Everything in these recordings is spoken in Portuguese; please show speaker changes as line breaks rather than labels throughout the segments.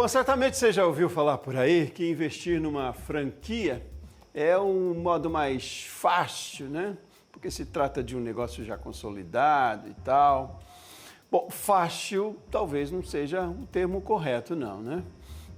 Bom, certamente você já ouviu falar por aí que investir numa franquia é um modo mais fácil, né? Porque se trata de um negócio já consolidado e tal. Bom, fácil talvez não seja o termo correto, não, né?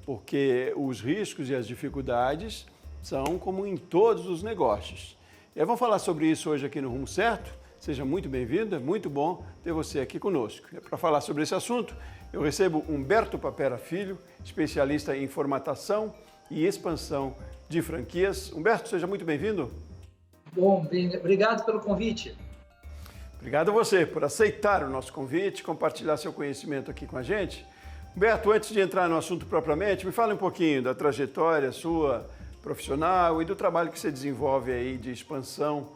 Porque os riscos e as dificuldades são como em todos os negócios. E aí vamos falar sobre isso hoje aqui no Rumo Certo. Seja muito bem-vinda, muito bom ter você aqui conosco. Para falar sobre esse assunto, eu recebo Humberto Papera Filho, especialista em formatação e expansão de franquias. Humberto, seja muito bem-vindo.
Bom, obrigado pelo convite.
Obrigado a você por aceitar o nosso convite, compartilhar seu conhecimento aqui com a gente. Humberto, antes de entrar no assunto propriamente, me fale um pouquinho da trajetória sua profissional e do trabalho que você desenvolve aí de expansão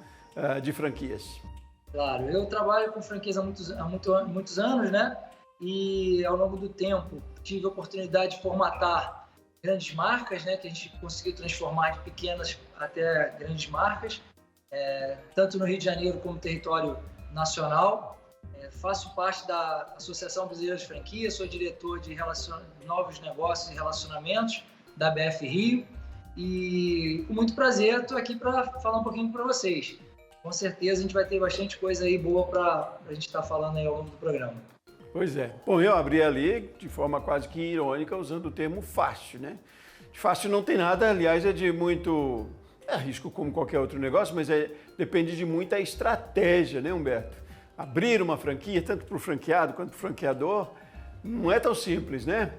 de franquias.
Claro, eu trabalho com franquias há muitos anos, né? E ao longo do tempo tive a oportunidade de formatar grandes marcas, né? Que a gente conseguiu transformar de pequenas até grandes marcas, tanto no Rio de Janeiro como no território nacional. Faço parte da Associação Brasileira de Franquias, sou diretor de novos negócios e relacionamentos da BF Rio e com muito prazer estou aqui para falar um pouquinho para vocês. Com certeza a gente vai ter bastante coisa aí boa para a gente estar falando aí ao longo do programa.
Pois é. Bom, eu abri ali de forma quase que irônica usando o termo fácil, né? De fácil não tem nada, aliás, é de muito... risco como qualquer outro negócio, mas depende de muita estratégia, né, Humberto? Abrir uma franquia, tanto para o franqueado quanto para o franqueador, não é tão simples, né?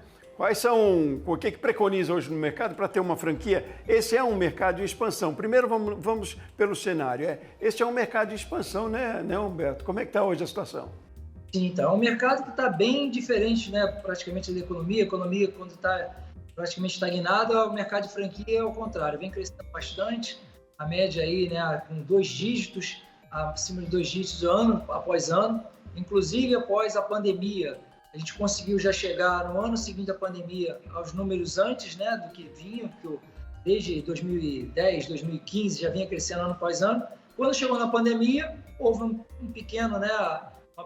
O que preconiza hoje no mercado para ter uma franquia? Esse é um mercado de expansão. Primeiro vamos pelo cenário. Esse é um mercado de expansão, né, Humberto? Como é que está hoje a situação?
Sim, então, é um mercado que está bem diferente, né, praticamente da economia. A economia, quando está praticamente estagnada, o mercado de franquia é o contrário, vem crescendo bastante. A média aí, né, com 2 dígitos, acima de 2 dígitos ano após ano. Inclusive, após a pandemia, a gente conseguiu já chegar no ano seguinte à pandemia aos números antes, né, do que vinha, porque desde 2010, 2015 já vinha crescendo ano após ano. Quando chegou na pandemia, houve uma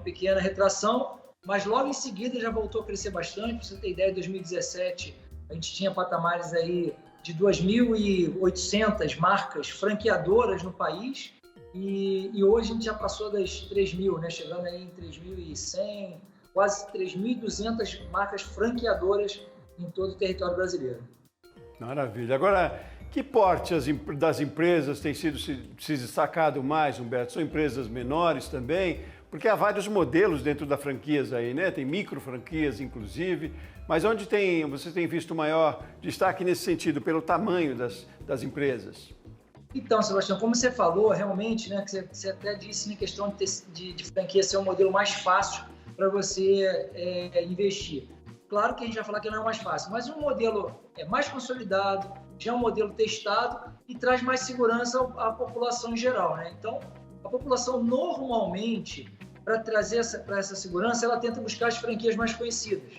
pequena retração, mas logo em seguida já voltou a crescer bastante. Para você ter ideia, em 2017 a gente tinha patamares aí de 2.800 marcas franqueadoras no país e hoje a gente já passou das 3.000, né, chegando aí em 3.100, quase 3.200 marcas franqueadoras em todo o território brasileiro.
Maravilha. Agora, que porte das empresas tem se destacado mais, Humberto? São empresas menores também? Porque há vários modelos dentro da franquias aí, né? Tem micro franquias, inclusive. Mas onde você tem visto maior destaque nesse sentido, pelo tamanho das empresas?
Então, Sebastião, como você falou, realmente, né, que você até disse na questão de franquia ser um modelo mais fácil para você investir. Claro que a gente vai falar que não é mais fácil, mas um modelo mais consolidado, já é um modelo testado e traz mais segurança à população em geral, né? Então, a população normalmente, para trazer essa segurança, ela tenta buscar as franquias mais conhecidas,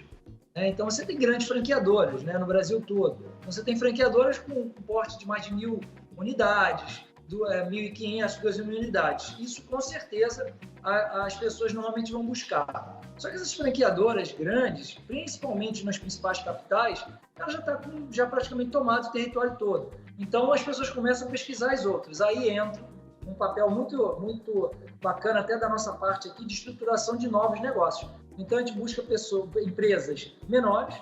né? Então, você tem grandes franqueadoras, né, no Brasil todo. Você tem franqueadoras com um porte de mais de 1.000 unidades, 1.500, 2.000 unidades. Isso, com certeza, as pessoas normalmente vão buscar. Só que essas franqueadoras grandes, principalmente nas principais capitais, elas já estão praticamente tomado o território todo. Então, as pessoas começam a pesquisar as outras. Aí entra um papel muito, muito bacana, até da nossa parte aqui, de estruturação de novos negócios. Então, a gente busca empresas menores,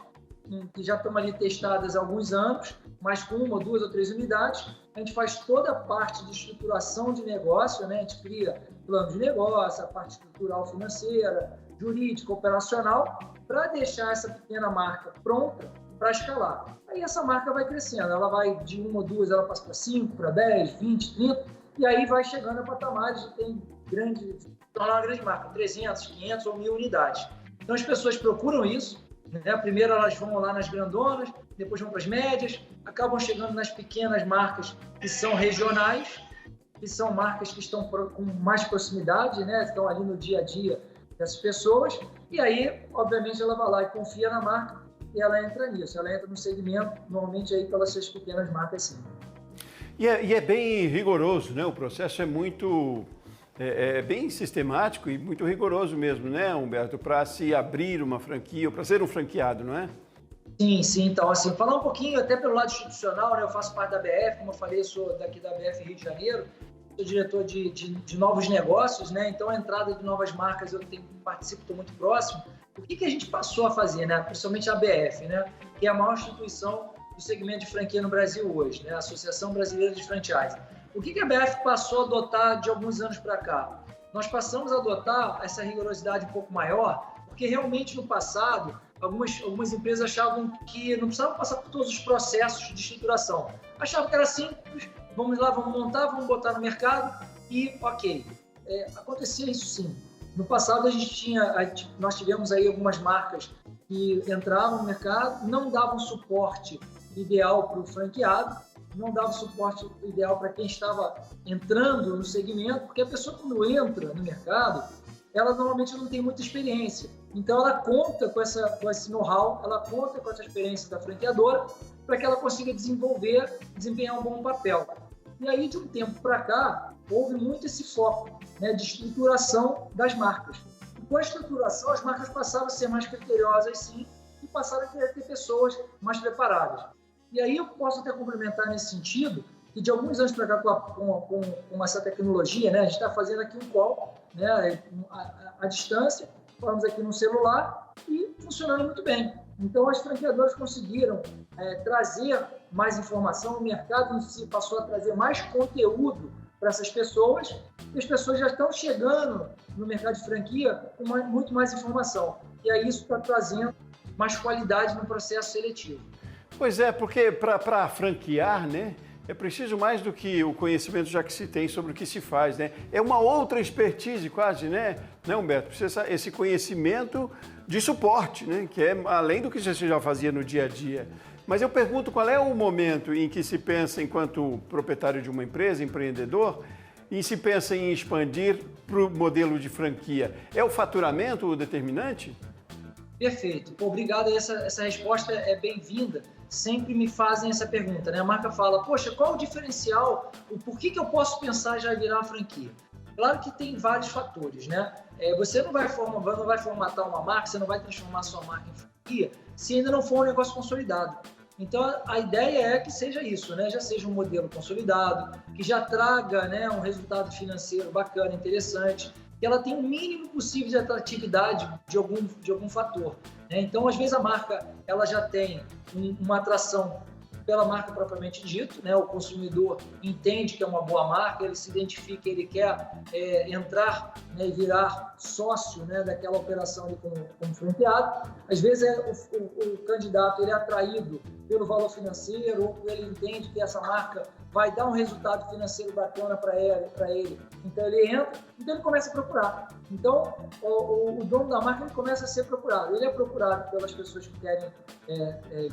que já estão ali testadas há alguns anos, mas com 1, 2 ou 3 unidades. A gente faz toda a parte de estruturação de negócio, né? A gente cria plano de negócio, a parte estrutural financeira, jurídica, operacional, para deixar essa pequena marca pronta para escalar. Aí essa marca vai crescendo, ela vai de 1 ou 2, ela passa para 5, para 10, 20, 30, e aí vai chegando a patamares de tornar uma grande marca, 300, 500 ou 1.000 unidades. Então as pessoas procuram isso, né? Primeiro elas vão lá nas grandonas, depois vão para as médias, acabam chegando nas pequenas marcas que são regionais, que são marcas que estão com mais proximidade, né? Estão ali no dia a dia dessas pessoas, e aí, obviamente, ela vai lá e confia na marca e ela entra nisso, ela entra no segmento, normalmente aí pelas suas pequenas marcas, sim.
E é bem rigoroso, né? O processo é muito... bem sistemático e muito rigoroso mesmo, né, Humberto? Para se abrir uma franquia, ou para ser um franqueado, não é?
Sim, sim. Então, assim, falar um pouquinho até pelo lado institucional, né? Eu faço parte da BF, como eu falei, eu sou daqui da BF Rio de Janeiro, sou diretor de novos negócios, né? Então, a entrada de novas marcas eu participo, estou muito próximo. O que a gente passou a fazer, né? Principalmente a BF, né? Que é a maior instituição do segmento de franquia no Brasil hoje, né? A Associação Brasileira de Franchise. O que a BF passou a adotar de alguns anos para cá? Nós passamos a adotar essa rigorosidade um pouco maior, porque realmente no passado algumas empresas achavam que não precisavam passar por todos os processos de estruturação. Achavam que era simples, vamos lá, vamos montar, vamos botar no mercado e ok. Acontecia isso sim. No passado nós tivemos aí algumas marcas que entravam no mercado, não davam suporte ideal para o franqueado, não davam suporte ideal para quem estava entrando no segmento, porque a pessoa quando entra no mercado, ela normalmente não tem muita experiência. Então, ela conta com esse know-how, ela conta com essa experiência da franqueadora para que ela consiga desempenhar um bom papel. E aí, de um tempo para cá, houve muito esse foco, né, de estruturação das marcas. E com a estruturação, as marcas passaram a ser mais criteriosas, sim, e passaram a ter pessoas mais preparadas. E aí eu posso até complementar nesse sentido, que de alguns anos para cá, com essa tecnologia, né, a gente está fazendo aqui um call, né, à distância, falamos aqui no celular e funcionando muito bem. Então, as franqueadoras conseguiram trazer mais informação, o mercado em si passou a trazer mais conteúdo para essas pessoas, e as pessoas já estão chegando no mercado de franquia com muito mais informação. E aí isso está trazendo mais qualidade no processo seletivo.
Pois é, porque para franquear, né, é preciso mais do que o conhecimento já que se tem sobre o que se faz, né? É uma outra expertise quase, né, Humberto? Precisa esse conhecimento de suporte, né, que é além do que você já fazia no dia a dia. Mas eu pergunto qual é o momento em que se pensa, enquanto proprietário de uma empresa, empreendedor, e se pensa em expandir para o modelo de franquia. É o faturamento o determinante?
Perfeito. Obrigado. Essa resposta é bem-vinda. Sempre me fazem essa pergunta, né? A marca fala, poxa, qual o diferencial? Por que eu posso pensar já em virar uma franquia? Claro que tem vários fatores, né? Você não vai formatar uma marca, você não vai transformar sua marca em franquia se ainda não for um negócio consolidado. Então, a ideia é que seja isso, né? Já seja um modelo consolidado, que já traga, né, um resultado financeiro bacana, interessante, que ela tenha o mínimo possível de atratividade de algum fator, né? Então, às vezes, a marca ela já tem uma atração pela marca propriamente dito, né? O consumidor entende que é uma boa marca, ele se identifica, ele quer entrar, né, e virar sócio, né, daquela operação ali como franqueado. Às vezes o candidato ele é atraído pelo valor financeiro ou ele entende que essa marca vai dar um resultado financeiro bacana para ele. Então ele entra, então ele começa a procurar. Então o dono da marca ele começa a ser procurado. Ele é procurado pelas pessoas que querem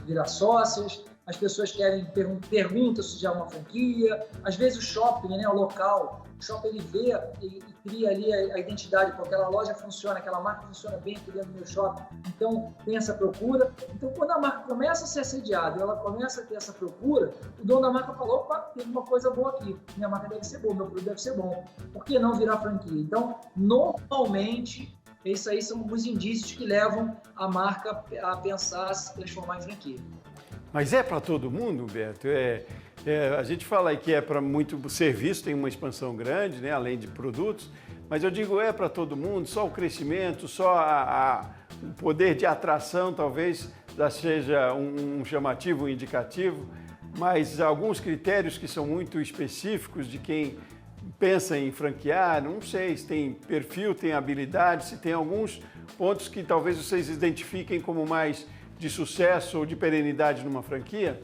virar sócias, as pessoas querem perguntam se já é uma franquia, às vezes o shopping, né, o local, o shopping ele vê e cria ali a identidade, porque aquela loja funciona, aquela marca funciona bem aqui dentro do meu shopping, então tem essa procura. Então quando a marca começa a ser assediada, ela começa a ter essa procura, o dono da marca falou, opa, tem uma coisa boa aqui, minha marca deve ser boa, meu produto deve ser bom, por que não virar franquia? Então, normalmente, esses aí são alguns indícios que levam a marca a pensar se transformar em franquia.
Mas é para todo mundo, Humberto? A gente fala aí que é para muito serviço, tem uma expansão grande, né, além de produtos, mas eu digo é para todo mundo, só o crescimento, só o poder de atração talvez já seja um chamativo, um indicativo, mas alguns critérios que são muito específicos de quem pensa em franquear, não sei se tem perfil, tem habilidade, se tem alguns pontos que talvez vocês identifiquem como mais de sucesso ou de perenidade numa franquia?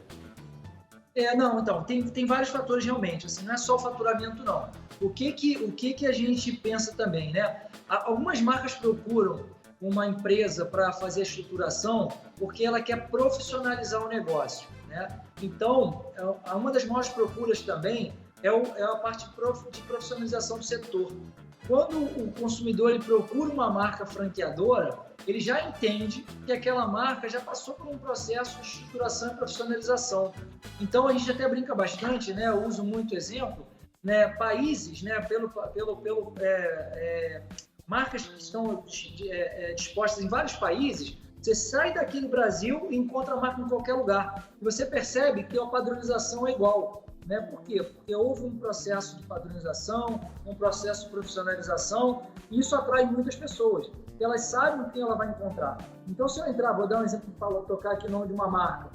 Não, então, tem vários fatores realmente, assim, não é só o faturamento, não. O que a gente pensa também, né? Algumas marcas procuram uma empresa para fazer a estruturação porque ela quer profissionalizar o negócio, né? Então, uma das maiores procuras também é a parte de profissionalização do setor. Quando o consumidor ele procura uma marca franqueadora, ele já entende que aquela marca já passou por um processo de estruturação e profissionalização. Então, a gente até brinca bastante, né? Eu uso muito exemplo, né? Países, né? Marcas que estão dispostas em vários países, Você sai daqui do Brasil e encontra a marca em qualquer lugar. E você percebe que a padronização é igual. Né? Por quê? Porque houve um processo de padronização, um processo de profissionalização, e isso atrai muitas pessoas, porque elas sabem o que ela vai encontrar. Então, se eu entrar, vou dar um exemplo, tocar aqui o nome de uma marca,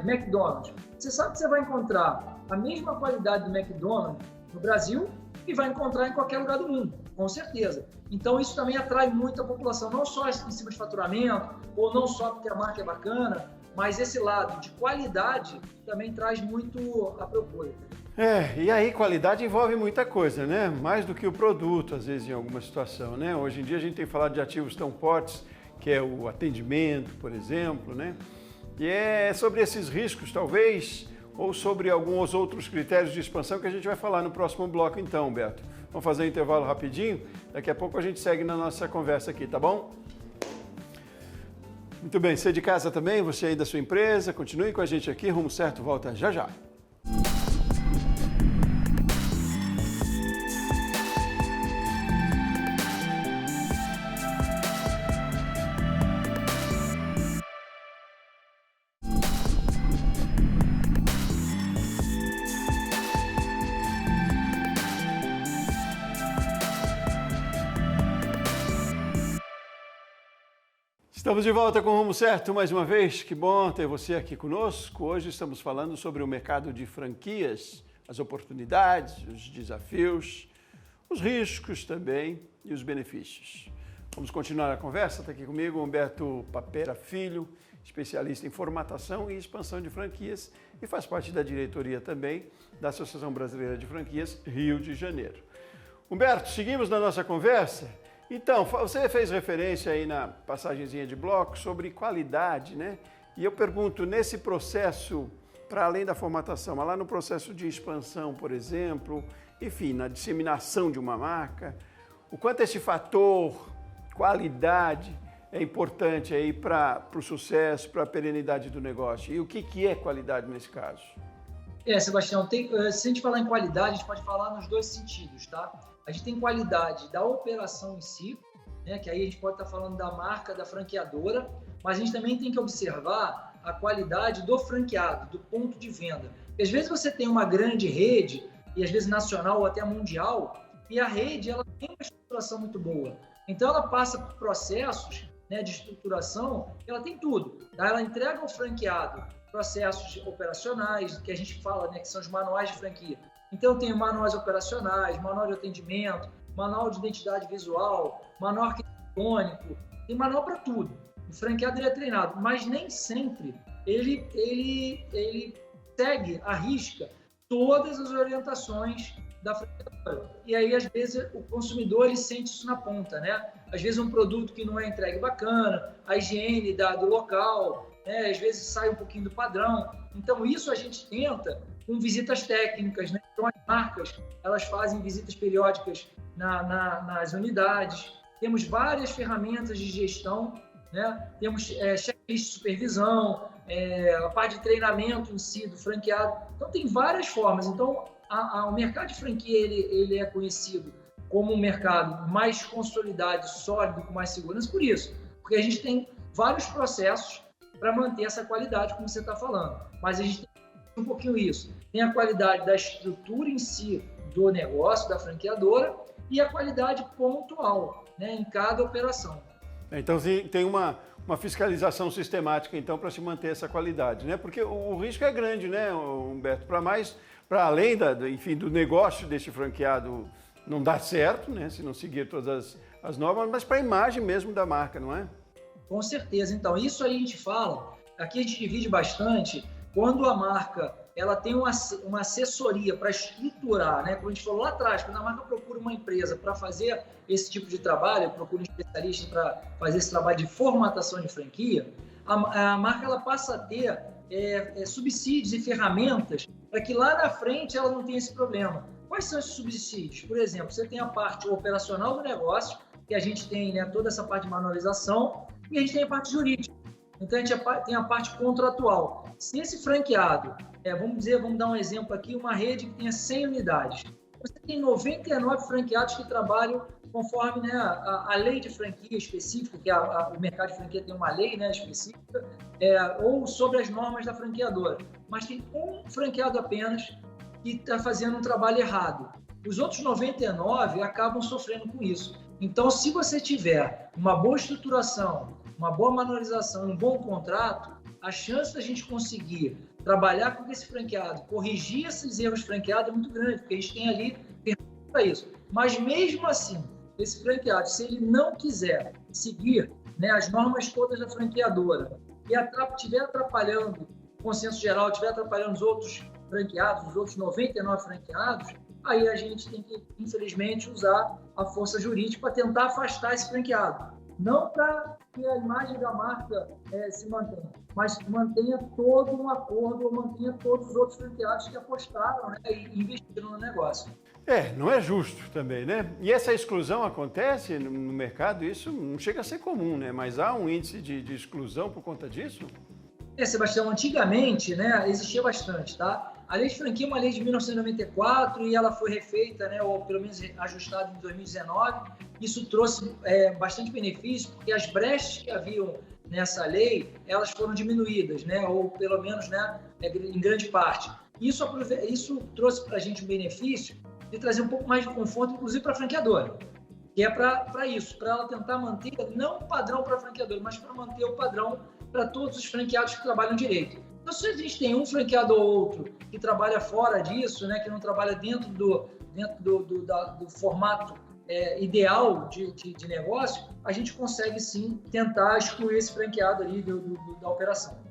McDonald's. Você sabe que você vai encontrar a mesma qualidade do McDonald's no Brasil e vai encontrar em qualquer lugar do mundo, com certeza. Então, isso também atrai muito a população, não só em cima de faturamento, ou não só porque a marca é bacana, mas esse lado de qualidade também traz muito a procura.
E aí qualidade envolve muita coisa, né? Mais do que o produto, às vezes, em alguma situação, né? Hoje em dia a gente tem falado de ativos tão fortes, que é o atendimento, por exemplo, né? E é sobre esses riscos, talvez, ou sobre alguns outros critérios de expansão que a gente vai falar no próximo bloco, então, Humberto. Vamos fazer um intervalo rapidinho, daqui a pouco a gente segue na nossa conversa aqui, tá bom? Muito bem, você de casa também, você aí da sua empresa, continue com a gente aqui, Rumo Certo volta já já. Estamos de volta com o Rumo Certo mais uma vez. Que bom ter você aqui conosco. Hoje estamos falando sobre o mercado de franquias, as oportunidades, os desafios, os riscos também e os benefícios. Vamos continuar a conversa. Está aqui comigo Humberto Papera Filho, especialista em formatação e expansão de franquias e faz parte da diretoria também da Associação Brasileira de Franquias Rio de Janeiro. Humberto, seguimos na nossa conversa. Então, você fez referência aí na passagenzinha de bloco sobre qualidade, né? E eu pergunto, nesse processo, para além da formatação, mas lá no processo de expansão, por exemplo, enfim, na disseminação de uma marca, o quanto esse fator qualidade é importante aí para o sucesso, para a perenidade do negócio? E o que é qualidade nesse caso?
Sebastião, se a gente falar em qualidade, a gente pode falar nos dois sentidos, tá? A gente tem qualidade da operação em si, né, que aí a gente pode estar falando da marca, da franqueadora, mas a gente também tem que observar a qualidade do franqueado, do ponto de venda. Porque às vezes você tem uma grande rede, e às vezes nacional ou até mundial, e a rede ela tem uma estruturação muito boa. Então ela passa por processos, né, de estruturação, ela tem tudo. Tá? Ela entrega ao franqueado processos operacionais, que a gente fala, né, que são os manuais de franquia. Então, tem manuais operacionais, manual de atendimento, manual de identidade visual, manual arquitetônico, tem manual para tudo. O franqueado ele é treinado, mas nem sempre ele segue à risca todas as orientações da franqueadora. E aí, às vezes, o consumidor ele sente isso na ponta, né? Às vezes, um produto que não é entregue bacana, a higiene do local, né? Às vezes sai um pouquinho do padrão. Então, isso a gente tenta com visitas técnicas, né? Então, as marcas, elas fazem visitas periódicas nas unidades. Temos várias ferramentas de gestão, né? Temos checklist de supervisão, a parte de treinamento em si do franqueado. Então, tem várias formas. Então, o mercado de franquia, ele é conhecido como um mercado mais consolidado, sólido, com mais segurança por isso. Porque a gente tem vários processos para manter essa qualidade, como você está falando. Mas a gente tem um pouquinho isso. Tem a qualidade da estrutura em si do negócio, da franqueadora, e a qualidade pontual, né, em cada operação.
Então tem uma fiscalização sistemática então para se manter essa qualidade, né? Porque o risco é grande, né, Humberto? Para além do negócio desse franqueado não dar certo, né, se não seguir todas as normas, mas para a imagem mesmo da marca, não é?
Com certeza. Então, isso aí a gente fala, aqui a gente divide bastante, quando a marca ela tem uma assessoria para estruturar, né? Como a gente falou lá atrás, quando a marca procura uma empresa para fazer esse tipo de trabalho, procura um especialista para fazer esse trabalho de formatação de franquia, a marca ela passa a ter subsídios e ferramentas para que lá na frente ela não tenha esse problema. Quais são esses subsídios? Por exemplo, você tem a parte operacional do negócio, que a gente tem, né, toda essa parte de manualização, e a gente tem a parte jurídica. Então, a gente tem a parte contratual. Se esse franqueado, vamos dar um exemplo aqui, uma rede que tenha 100 unidades. você tem 99 franqueados que trabalham conforme, né, a lei de franquia específica, que o mercado de franquia tem uma lei, né, específica, ou sobre as normas da franqueadora. Mas tem um franqueado apenas que está fazendo um trabalho errado. Os outros 99 acabam sofrendo com isso. Então, se você tiver uma boa estruturação, uma boa manualização, um bom contrato, a chance da gente conseguir trabalhar com esse franqueado, corrigir esses erros franqueados é muito grande, porque a gente tem ali para isso. Mas mesmo assim, esse franqueado, se ele não quiser seguir, né, as normas todas da franqueadora e estiver atrapalhando o consenso geral, estiver atrapalhando os outros franqueados, os outros 99 franqueados, aí a gente tem que, infelizmente, usar a força jurídica para tentar afastar esse franqueado. Não para que a imagem da marca se mantenha, mas mantenha todo um acordo, ou mantenha todos os outros franqueados que apostaram, né, e investiram no negócio.
Não é justo também, né? E essa exclusão acontece no mercado, isso não chega a ser comum, né? Mas há um índice de exclusão por conta disso?
Sebastião, antigamente, né, existia bastante, tá? A lei de franquia é uma lei de 1994 e ela foi refeita, né, ou pelo menos ajustada em 2019. Isso trouxe bastante benefício, porque as brechas que haviam nessa lei, elas foram diminuídas, né, ou pelo menos, né, em grande parte. Isso trouxe para a gente um benefício de trazer um pouco mais de conforto, inclusive para a franqueadora, que é para isso, para ela tentar manter, não o padrão para a franqueadora, mas para manter o padrão para todos os franqueados que trabalham direito. Então, se a gente tem um franqueado ou outro que trabalha fora disso, né, que não trabalha dentro do formato ideal de negócio, a gente consegue sim tentar excluir esse franqueado ali da operação.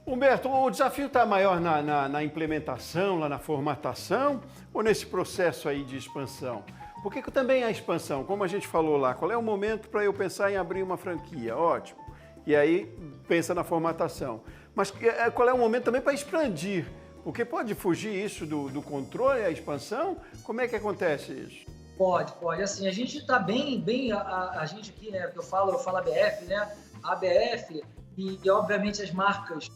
Humberto, o desafio está maior na implementação, lá na formatação, ou nesse processo aí de expansão? Porque também a expansão, como a gente falou lá, qual é o momento para eu pensar em abrir uma franquia? Ótimo. E aí pensa na formatação. Mas qual é o momento também para expandir? Porque pode fugir isso do controle, a expansão? Como é que acontece isso?
Pode. Assim, a gente está bem a gente aqui, né, que eu falo ABF, né? A ABF e obviamente as marcas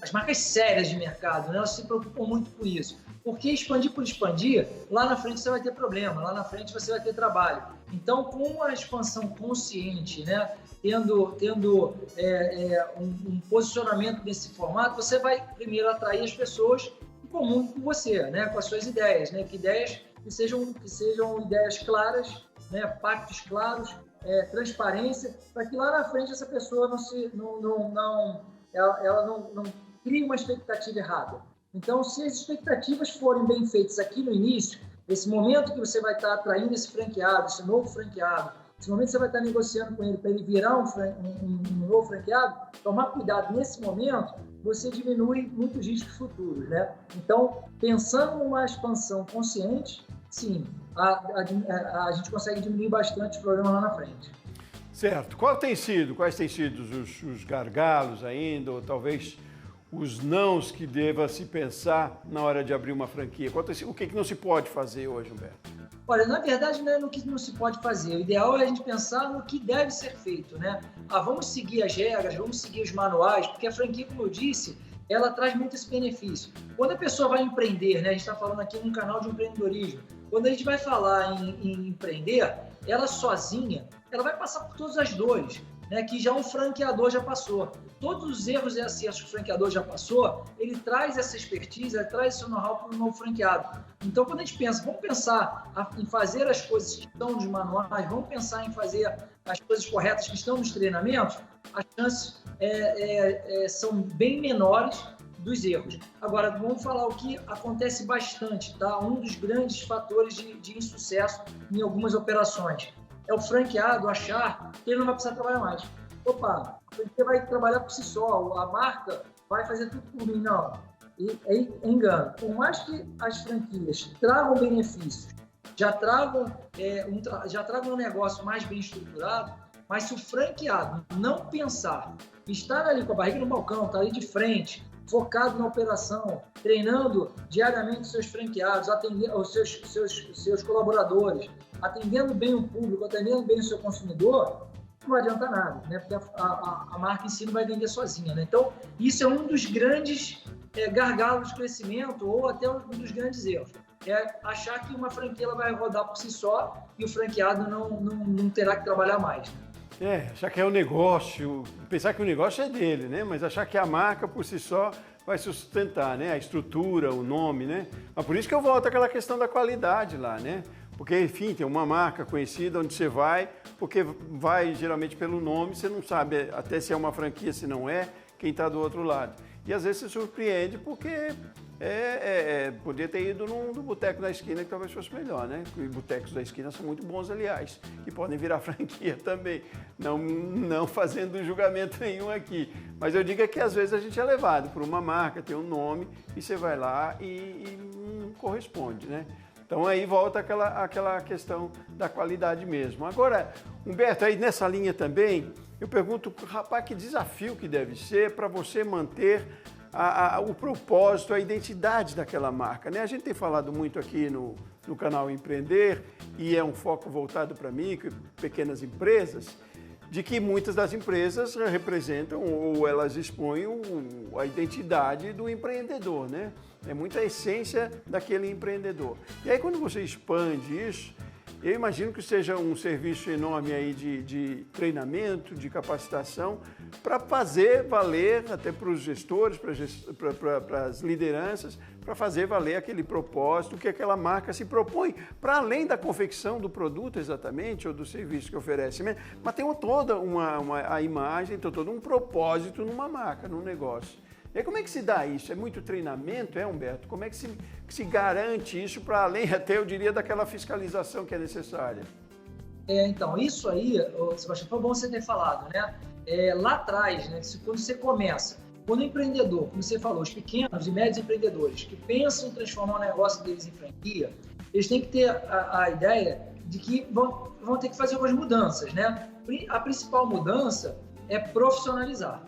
as marcas sérias de mercado, né, elas se preocupam muito com isso. Porque expandir por expandir, lá na frente você vai ter problema, lá na frente você vai ter trabalho. Então, com a expansão consciente, né, tendo um posicionamento nesse formato, você vai primeiro atrair as pessoas em comum com você, né, com as suas ideias, né, ideias que sejam ideias claras, né, pactos claros, transparência, para que lá na frente essa pessoa não crie uma expectativa errada. Então, se as expectativas forem bem feitas aqui no início, esse momento que você vai estar atraindo esse franqueado, esse novo franqueado, esse momento que você vai estar negociando com ele para ele virar um novo franqueado, tomar cuidado nesse momento, você diminui muitos riscos futuros, né? Então, pensando numa expansão consciente, sim, a gente consegue diminuir bastante os problemas lá na frente.
Certo. Quais têm sido os gargalos ainda, ou talvez os nãos que deva se pensar na hora de abrir uma franquia? O que não se pode fazer hoje, Humberto?
Olha, na verdade não é no que não se pode fazer. O ideal é a gente pensar no que deve ser feito, né? Vamos seguir as regras, vamos seguir os manuais, porque a franquia, como eu disse, ela traz muito esse benefício. Quando a pessoa vai empreender, né? A gente está falando aqui num canal de empreendedorismo. Quando a gente vai falar em empreender, ela sozinha, ela vai passar por todas as dores, né, que já um franqueador já passou. Todos os erros e acertos que o franqueador já passou, ele traz essa expertise, ele traz esse know-how para o novo franqueado. Então, quando a gente pensa, vamos pensar em fazer as coisas que estão nos manuais, vamos pensar em fazer as coisas corretas que estão nos treinamentos, as chances são bem menores dos erros. Agora, vamos falar o que acontece bastante, tá? Um dos grandes fatores de insucesso em algumas operações é o franqueado achar que ele não vai precisar trabalhar mais. Opa, a franquia vai trabalhar por si só, a marca vai fazer tudo por mim. Não, é engano. Por mais que as franquias tragam benefícios, já tragam um negócio mais bem estruturado, mas se o franqueado não pensar, estar ali com a barriga no balcão, estar ali de frente, focado na operação, treinando diariamente seus franqueados, atendendo os seus colaboradores, atendendo bem o público, atendendo bem o seu consumidor, não vai adiantar nada, né? Porque a marca em si não vai vender sozinha, né? Então, isso é um dos grandes gargalos de crescimento ou até um dos grandes erros. é achar que uma franquia ela vai rodar por si só e o franqueado não terá que trabalhar mais.
Achar que é um negócio, pensar que o negócio é dele, né? Mas achar que a marca por si só vai sustentar, né? A estrutura, o nome, né? Mas por isso que eu volto àquela questão da qualidade lá, né? Porque, enfim, tem uma marca conhecida onde você vai, porque vai geralmente pelo nome, você não sabe até se é uma franquia, se não é, quem está do outro lado. E às vezes se surpreende porque podia ter ido num boteco da esquina que talvez fosse melhor, né? E botecos da esquina são muito bons, aliás, que podem virar franquia também, não fazendo julgamento nenhum aqui. Mas eu digo que às vezes a gente é levado por uma marca, tem um nome, e você vai lá e não corresponde, né? Então aí volta aquela questão da qualidade mesmo. Agora, Humberto, aí nessa linha também, eu pergunto, rapaz, que desafio que deve ser para você manter o propósito, a identidade daquela marca, né? A gente tem falado muito aqui no canal Empreender, e é um foco voltado para micro e pequenas empresas, de que muitas das empresas representam ou elas expõem a identidade do empreendedor, né? É muita essência daquele empreendedor. E aí quando você expande isso, eu imagino que seja um serviço enorme aí de treinamento, de capacitação, para fazer valer, até para os gestores, para as lideranças, para fazer valer aquele propósito que aquela marca se propõe, para além da confecção do produto exatamente, ou do serviço que oferece, mas tem toda a imagem, tem todo um propósito numa marca, num negócio. E aí, como é que se dá isso? É muito treinamento, Humberto? Como é que se garante isso para além, até eu diria, daquela fiscalização que é necessária?
Então, isso aí, Sebastião, foi bom você ter falado, né? Lá atrás, né, quando você começa, quando o empreendedor, como você falou, os pequenos e médios empreendedores que pensam em transformar o negócio deles em franquia, eles têm que ter a ideia de que vão ter que fazer algumas mudanças, né? A principal mudança é profissionalizar.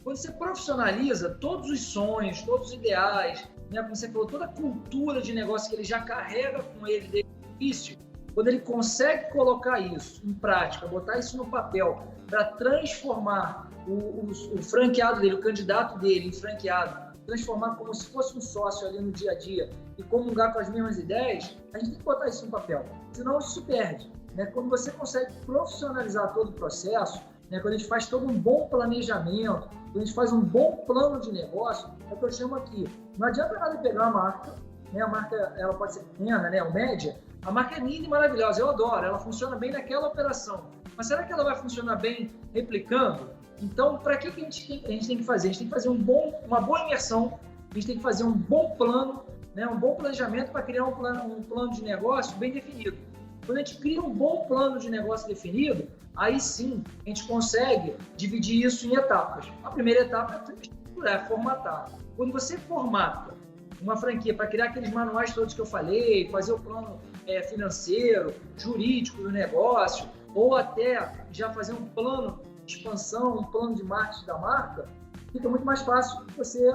Quando você profissionaliza todos os sonhos, todos os ideais, né, como você falou, toda a cultura de negócio que ele já carrega com ele desde o início, quando ele consegue colocar isso em prática, botar isso no papel para transformar o franqueado dele, o candidato dele em franqueado, transformar como se fosse um sócio ali no dia a dia e comungar com as mesmas ideias, a gente tem que botar isso no papel, senão isso se perde. Né? Quando você consegue profissionalizar todo o processo, né, quando a gente faz todo um bom planejamento, quando a gente faz um bom plano de negócio, é o que eu chamo aqui. Não adianta nada pegar uma marca, né, a marca ela pode ser pequena, né, ou média, a marca é linda e maravilhosa, eu adoro, ela funciona bem naquela operação. Mas será que ela vai funcionar bem replicando? Então, para que a gente tem que fazer? A gente tem que fazer uma boa imersão, a gente tem que fazer um bom plano, né, um bom planejamento para criar um plano de negócio bem definido. Quando a gente cria um bom plano de negócio definido, aí sim a gente consegue dividir isso em etapas. A primeira etapa é estruturar, formatar. Quando você formata uma franquia para criar aqueles manuais todos que eu falei, fazer o plano financeiro, jurídico do negócio, ou até já fazer um plano de expansão, um plano de marketing da marca, fica muito mais fácil você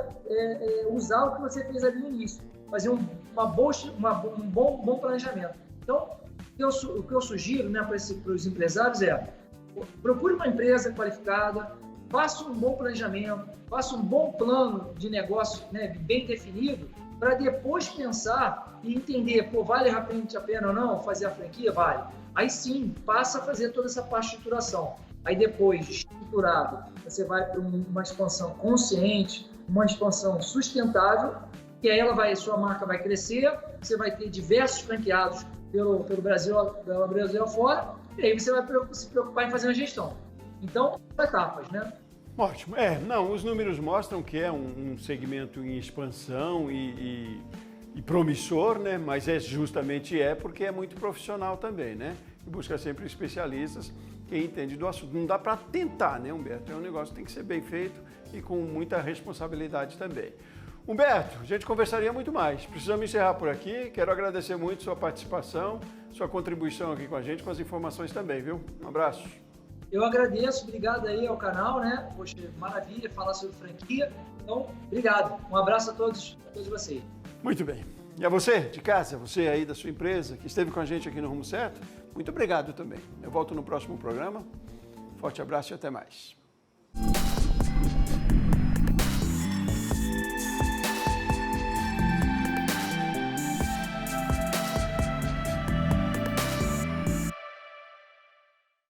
usar o que você fez ali no início, fazer um bom planejamento. Então, o que eu sugiro, né, para os empresários procure uma empresa qualificada, faça um bom planejamento, faça um bom plano de negócio, né, bem definido, para depois pensar e entender, vale realmente a pena ou não fazer a franquia? Vale. Aí sim, passa a fazer toda essa parte de estruturação. Aí depois, estruturado, você vai para uma expansão consciente, uma expansão sustentável, e aí sua marca vai crescer, você vai ter diversos franqueados pelo Brasil afora, e aí você vai se preocupar em fazer uma gestão. Então, etapas, né?
Ótimo. Os números mostram que é um segmento em expansão e promissor, né? Mas justamente porque é muito profissional também, né? E busca sempre especialistas que entendem do assunto. Não dá para tentar, né, Humberto? É um negócio que tem que ser bem feito e com muita responsabilidade também. Humberto, a gente conversaria muito mais. Precisamos encerrar por aqui. Quero agradecer muito sua participação, sua contribuição aqui com a gente, com as informações também, viu? Um abraço.
Eu agradeço, obrigado aí ao canal, né? Poxa, maravilha falar sobre franquia. Então, obrigado. Um abraço a todos vocês.
Muito bem. E a você, de casa, você aí da sua empresa, que esteve com a gente aqui no Rumo Certo, muito obrigado também. Eu volto no próximo programa. Forte abraço e até mais.